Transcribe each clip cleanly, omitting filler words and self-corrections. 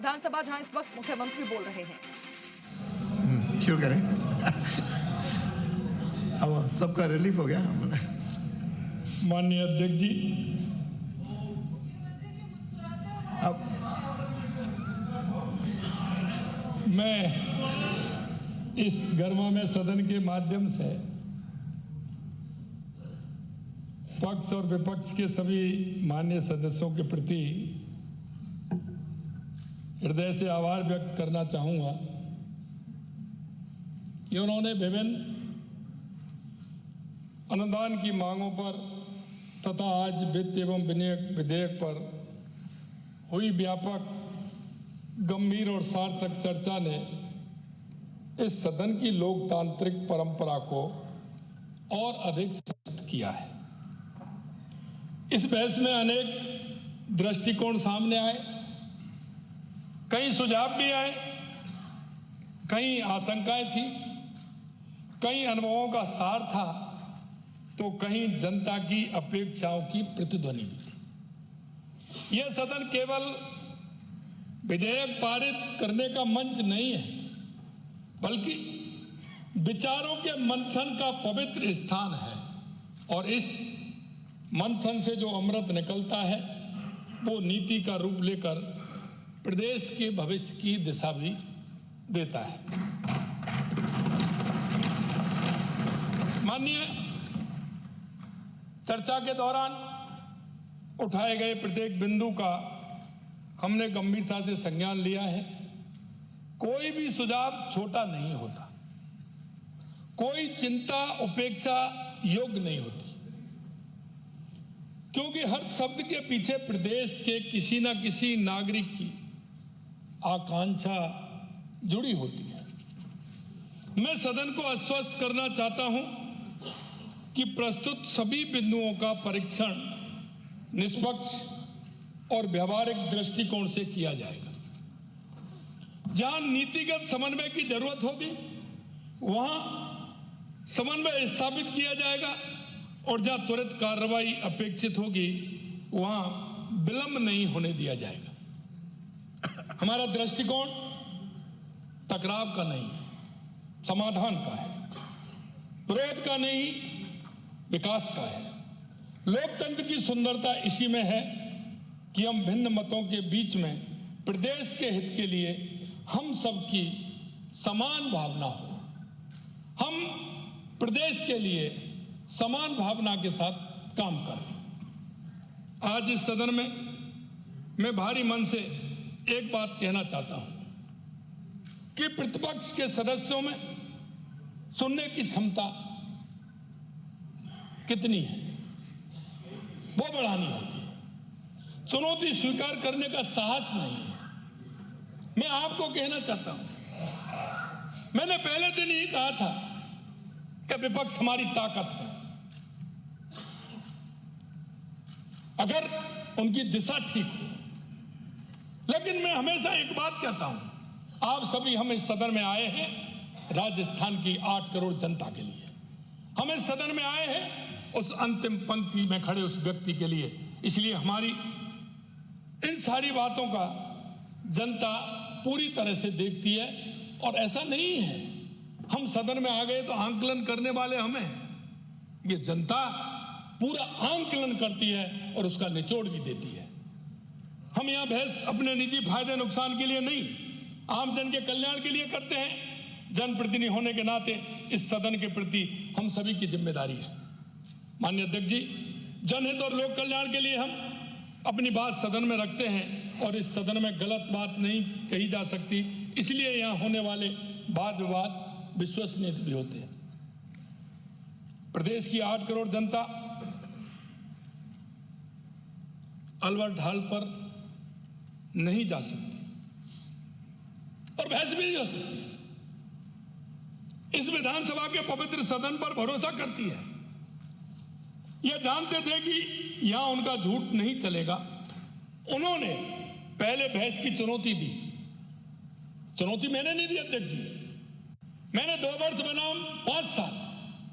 विधानसभा जहां इस वक्त मुख्यमंत्री बोल रहे हैं। क्यों करें? अब सबका रिलीफ हो गया। माननीय अध्यक्ष जी, अब मैं इस गर्मामे सदन के माध्यम से पक्ष और विपक्ष के सभी माननीय सदस्यों के प्रति हृदय से आभार व्यक्त करना चाहूँगा कि उन्होंने विभिन्न अनुदान की मांगों पर तथा आज वित्त एवं विधेयक पर हुई व्यापक, गंभीर और सार्थक चर्चा ने इस सदन की लोकतांत्रिक परंपरा को और अधिक सशक्त किया है। इस बहस में अनेक दृष्टिकोण सामने आए, कई सुझाव भी आए, कई आशंकाएं थी, कई अनुभवों का सार था, तो कहीं जनता की अपेक्षाओं की प्रतिध्वनि भी थी। यह सदन केवल विधेयक पारित करने का मंच नहीं है, बल्कि विचारों के मंथन का पवित्र स्थान है और इस मंथन से जो अमृत निकलता है वो नीति का रूप लेकर प्रदेश के भविष्य की दिशा भी देता है। माननीय चर्चा के दौरान उठाए गए प्रत्येक बिंदु का हमने गंभीरता से संज्ञान लिया है। कोई भी सुझाव छोटा नहीं होता, कोई चिंता उपेक्षा योग्य नहीं होती, क्योंकि हर शब्द के पीछे प्रदेश के किसी न किसी नागरिक की आकांक्षा जुड़ी होती है। मैं सदन को आश्वस्त करना चाहता हूं कि प्रस्तुत सभी बिंदुओं का परीक्षण निष्पक्ष और व्यवहारिक दृष्टिकोण से किया जाएगा। जहां नीतिगत समन्वय की जरूरत होगी वहां समन्वय स्थापित किया जाएगा और जहां त्वरित कार्रवाई अपेक्षित होगी वहां विलंब नहीं होने दिया जाएगा। हमारा दृष्टिकोण टकराव का नहीं, समाधान का है, विरोध का नहीं, विकास का है। लोकतंत्र की सुंदरता इसी में है कि हम भिन्न मतों के बीच में प्रदेश के हित के लिए हम सबकी समान भावना हो, हम प्रदेश के लिए समान भावना के साथ काम करें। आज इस सदन में मैं भारी मन से एक बात कहना चाहता हूं कि प्रतिपक्ष के सदस्यों में सुनने की क्षमता कितनी है वो बढ़ानी होगी। चुनौती स्वीकार करने का साहस नहीं है। मैं आपको कहना चाहता हूं, मैंने पहले दिन ही कहा था कि विपक्ष हमारी ताकत है, अगर उनकी दिशा ठीक हो। लेकिन मैं हमेशा एक बात कहता हूं, आप सभी हम इस सदन में आए हैं राजस्थान की 8 करोड़ जनता के लिए। हम इस सदन में आए हैं उस अंतिम पंक्ति में खड़े उस व्यक्ति के लिए। इसलिए हमारी इन सारी बातों का जनता पूरी तरह से देखती है और ऐसा नहीं है हम सदन में आ गए तो आंकलन करने वाले हमें। ये जनता पूरा आंकलन करती है और उसका निचोड़ भी देती है। हम यहां बहस अपने निजी फायदे नुकसान के लिए नहीं, आम जन के कल्याण के लिए करते हैं। जनप्रतिनिधि होने के नाते इस सदन के प्रति हम सभी की जिम्मेदारी है। माननीय अध्यक्ष जी, जनहित और लोक कल्याण के लिए हम अपनी बात सदन में रखते हैं और इस सदन में गलत बात नहीं कही जा सकती, इसलिए यहां होने वाले वाद विवाद विश्वसनीय भी होते हैं। प्रदेश की 8 करोड़ जनता अलवर ढाल पर नहीं जा सकती और बहस भी नहीं हो सकती। इस विधानसभा के पवित्र सदन पर भरोसा करती है। यह जानते थे कि यहां उनका झूठ नहीं चलेगा। उन्होंने पहले बहस की चुनौती दी। चुनौती मैंने नहीं दी अध्यक्ष जी, मैंने 2 वर्ष बनाम 5 साल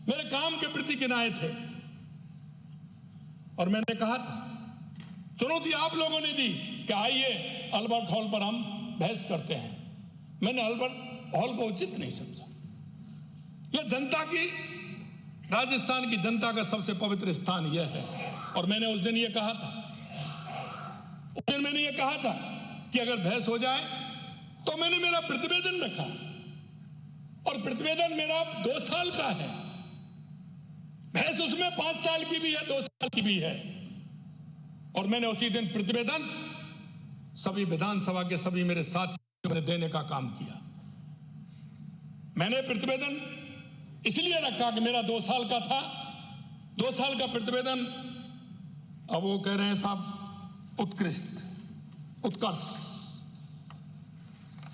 मेरे काम के प्रति गिनाए थे और मैंने कहा था चुनौती आप लोगों ने दी कि आइए अल्बर्ट हॉल पर हम बहस करते हैं, मैंने अल्बर्ट हॉल को उचित नहीं समझा। यह जनता की, राजस्थान की जनता का सबसे पवित्र स्थान यह है। और मैंने उस दिन यह कहा था, कि अगर बहस हो जाए तो मैंने मेरा प्रतिवेदन रखा, और प्रतिवेदन मेरा 2 साल का है, बहस उसमें 5 साल की भी है, 2 साल की भी है। और मैंने उसी दिन प्रतिवेदन सभी विधानसभा के सभी मेरे साथियों ने देने का काम किया। मैंने प्रतिवेदन इसलिए रखा कि मेरा 2 साल का था, 2 साल का प्रतिवेदन। अब वो कह रहे हैं साहब उत्कर्ष।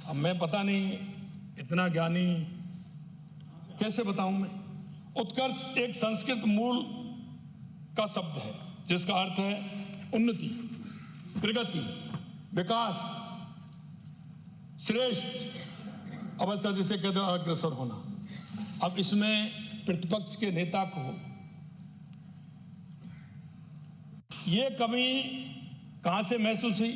अब मैं पता नहीं इतना ज्ञानी कैसे बताऊं मैं। उत्कर्ष एक संस्कृत मूल का शब्द है जिसका अर्थ है उन्नति, प्रगति, विकास, श्रेष्ठ अवस्था, जिसे कहते हैं अग्रसर होना। अब इसमें प्रतिपक्ष के नेता को ये कमी कहां से महसूस हुई,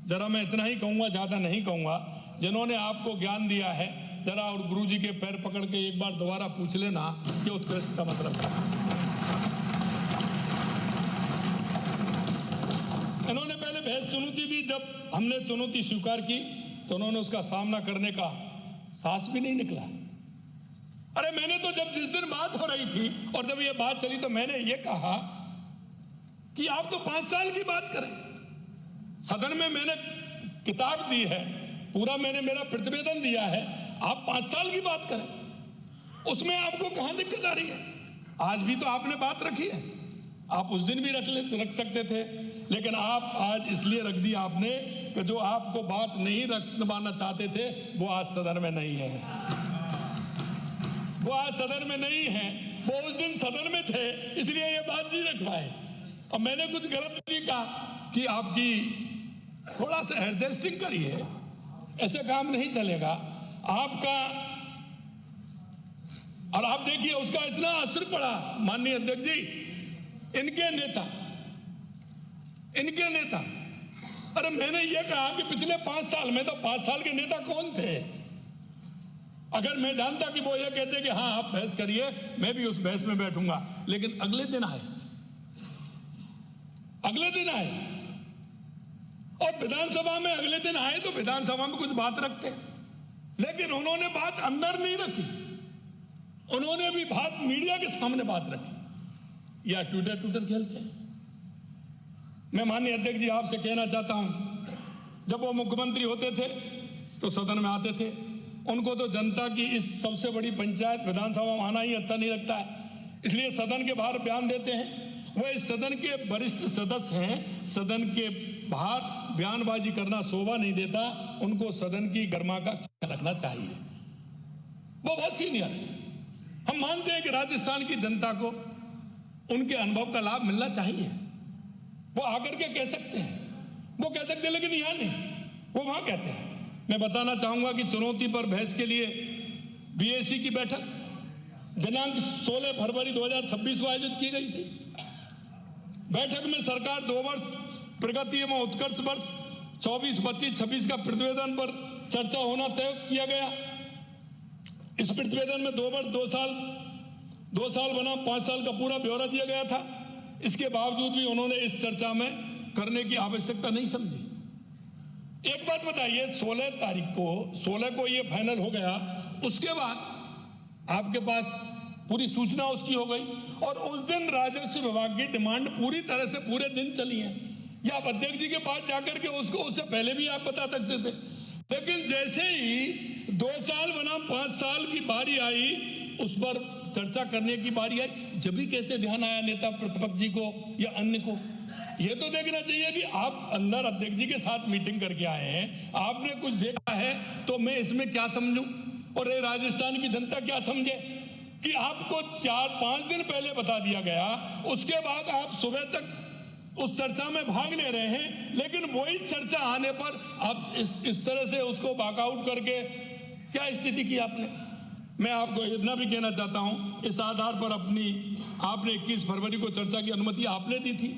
जरा मैं इतना ही कहूंगा, ज्यादा नहीं कहूंगा। जिन्होंने आपको ज्ञान दिया है, जरा और गुरुजी के पैर पकड़ के एक बार दोबारा पूछ लेना कि उत्कृष्ट का मतलब क्या है। इन्होंने पहले बहस चुनौती दी, जब हमने चुनौती स्वीकार की तो उन्होंने उसका सामना करने का साहस भी नहीं निकला। अरे मैंने तो जब जिस दिन बात हो रही थी और जब ये बात चली तो मैंने ये कहा कि आप तो 5 साल की बात करें। सदन में मैंने किताब दी है, पूरा मैंने मेरा प्रतिवेदन दिया है, आप 5 साल की बात करें, उसमें आपको कहां दिक्कत आ रही है? आज भी तो आपने बात रखी है, आप उस दिन भी रख सकते थे, लेकिन आप आज इसलिए रख दी आपने कि जो आपको बात नहीं रखवाना चाहते थे वो आज सदन में नहीं है, वो आज सदन में नहीं है, वो उस दिन सदन में थे, इसलिए ये बात नहीं रखवाए। अब मैंने कुछ गलत नहीं कहा कि आपकी थोड़ा सा एडजस्टिंग करिए, ऐसे काम नहीं चलेगा आपका। और आप देखिए उसका इतना असर पड़ा, माननीय अध्यक्ष जी, इनके नेता। अरे मैंने ये कहा कि पिछले 5 साल में तो 5 साल के नेता कौन थे? अगर मैं जानता कि वो ये कहते कि हाँ आप बहस करिए, मैं भी उस बहस में बैठूंगा, लेकिन अगले दिन आए और विधानसभा में अगले दिन आए तो विधानसभा में कुछ बात रखते, लेकिन उन्होंने बात अंदर नहीं रखी, उन्होंने भी बात मीडिया के सामने बात रखी, या ट्विटर खेलते हैं। मैं माननीय अध्यक्ष जी आपसे कहना चाहता हूं, जब वो मुख्यमंत्री होते थे तो सदन में आते थे, उनको तो जनता की इस सबसे बड़ी पंचायत विधानसभा में आना ही अच्छा नहीं लगता है, इसलिए सदन के बाहर बयान देते हैं। वो इस सदन के वरिष्ठ सदस्य हैं, सदन के बाहर बयानबाजी करना शोभा नहीं देता, उनको सदन की गर्मा का ख्याल रखना चाहिए, वो बहुत सीनियर है। हम मानते हैं कि राजस्थान की जनता को उनके अनुभव का लाभ मिलना चाहिए, वो आकर के कह सकते हैं, वो कह सकते हैं, लेकिन यहां नहीं, वो वहां कहते हैं। मैं बताना चाहूंगा कि चुनौती पर बहस के लिए बीएसी की बैठक दिनांक 16 फरवरी 2026 को आयोजित की गई थी। बैठक में सरकार 2 वर्ष प्रगति एवं उत्कर्ष वर्ष 24-25-26 का प्रतिवेदन पर चर्चा होना तय किया गया। इस प्रतिवेदन में 2 वर्ष 2 साल बना 5 साल का पूरा ब्यौरा दिया गया था। इसके बावजूद भी उन्होंने इस चर्चा में करने की आवश्यकता नहीं समझी। एक बात बताइए, 16 को ये फाइनल हो गया, उसके बाद आपके पास पूरी सूचना उसकी हो गई और उस दिन राजस्व विभाग की डिमांड पूरी तरह से पूरे दिन चली है, या आप अध्यक्ष जी के पास जाकर के उसको उससे पहले भी आप बता सकते थे, लेकिन जैसे ही 2 साल बना 5 साल की बारी आई, उस पर चर्चा करने की बारी आई, जब भी कैसे ध्यान आया नेता प्रतिपक्ष जी को या अन्य को? ये तो देखना चाहिए कि आप अंदर अध्यक्ष जी के साथ मीटिंग करके आए हैं, आपने कुछ देखा है तो मैं इसमें क्या समझूं और ये राजस्थान की जनता क्या समझे कि आपको 4-5 दिन पहले बता दिया गया, उसके बाद आप सुबह तक उस चर्चा में भाग ले रहे हैं, लेकिन वही चर्चा आने पर आप इस तरह से उसको वॉकआउट करके क्या स्थिति की आपने? मैं आपको इतना भी कहना चाहता हूं, इस आधार पर आपने 21 फरवरी को चर्चा की अनुमति आपने दी थी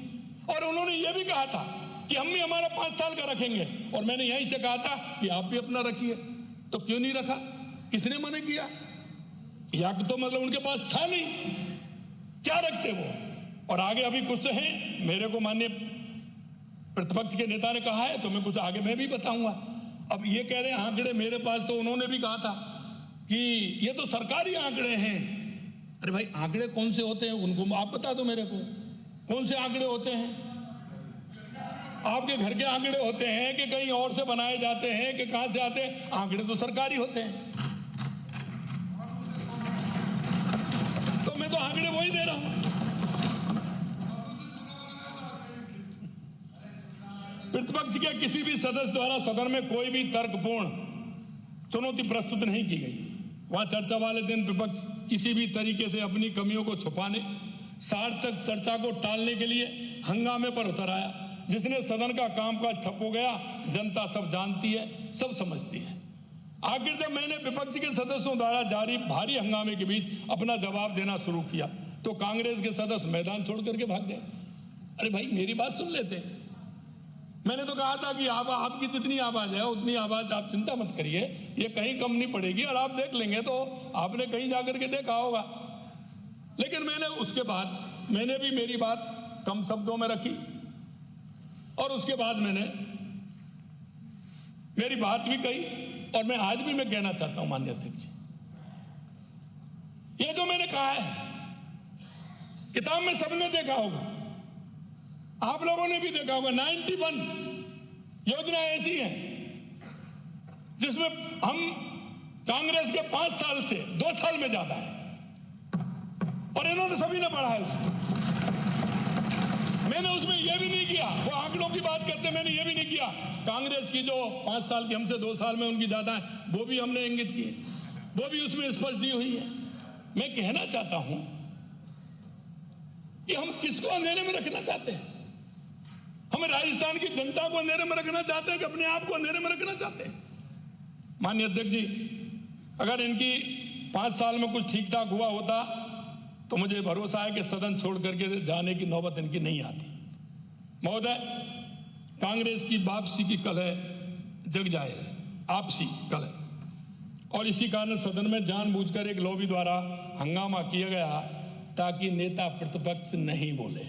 और उन्होंने यह भी कहा था कि हम भी हमारा 5 साल का रखेंगे, और मैंने यहीं से कहा था कि आप भी अपना रखिए, तो क्यों नहीं रखा? किसने मना किया? या तो मतलब उनके पास था नहीं, क्या रखते वो? और आगे अभी कुछ हैं, मेरे को माननीय प्रतिपक्ष के नेता ने कहा है तो मैं कुछ आगे मैं भी बताऊंगा। अब ये कह रहे हैं आंकड़े मेरे पास, तो उन्होंने भी कहा था कि ये तो सरकारी आंकड़े हैं। अरे भाई, आंकड़े कौन से होते हैं उनको आप बता दो मेरे को, कौन से आंकड़े होते हैं? आपके घर के आंकड़े होते हैं कि कहीं और से बनाए जाते हैं कि कहां से आते हैं? आंकड़े तो सरकारी होते हैं। तो मैं तो आंकड़े वही दे रहा हूं। प्रतिपक्ष के किसी भी सदस्य द्वारा सदन में कोई भी तर्कपूर्ण चुनौती प्रस्तुत नहीं की गई। वहां चर्चा वाले दिन विपक्ष किसी भी तरीके से अपनी कमियों को छुपाने, सार्थक चर्चा को टालने के लिए हंगामे पर उतर आया, जिसने सदन का कामकाज ठप हो गया। जनता सब जानती है, सब समझती है। आखिर जब मैंने विपक्ष के सदस्यों द्वारा जारी भारी हंगामे के बीच अपना जवाब देना शुरू किया तो कांग्रेस के सदस्य मैदान छोड़ करके भाग गए। अरे भाई, मेरी बात सुन लेते। मैंने तो कहा था कि आपकी जितनी आवाज है उतनी आवाज आप चिंता मत करिए, ये कहीं कम नहीं पड़ेगी और आप देख लेंगे। तो आपने कहीं जाकर के देखा होगा। लेकिन मैंने उसके बाद मैंने भी मेरी बात कम शब्दों में रखी, और उसके बाद मैंने मेरी बात भी कही, और मैं आज भी मैं कहना चाहता हूं माननीय अध्यक्ष जी, ये जो मैंने कहा है किताब में सबने देखा होगा, आप लोगों ने भी देखा होगा। 91 योजना ऐसी है जिसमें हम कांग्रेस के 5 साल से 2 साल में ज्यादा है, और इन्होंने सभी ने पढ़ा है उसको। मैंने उसमें यह भी नहीं किया, वो आंकड़ों की बात करते, मैंने यह भी नहीं किया कांग्रेस की जो 5 साल की हमसे 2 साल में उनकी ज्यादा है, वो भी हमने इंगित की, वो भी उसमें स्पष्ट दी हुई है। मैं कहना चाहता हूं कि हम किसको अंधेरे में रखना चाहते हैं? हमें राजस्थान की जनता को अंधेरे में रखना चाहते हैं कि अपने आप को अंधेरे में रखना चाहते हैं? माननीय अध्यक्ष जी, अगर इनकी 5 साल में कुछ ठीक ठाक हुआ होता तो मुझे भरोसा है कि सदन छोड़ करके जाने की नौबत इनकी नहीं आती। महोदय, कांग्रेस की वापसी की कलह जग जाहिर है, आपसी कलह, और इसी कारण सदन में जानबूझकर एक लॉबी द्वारा हंगामा किया गया ताकि नेता प्रतिपक्ष नहीं बोले।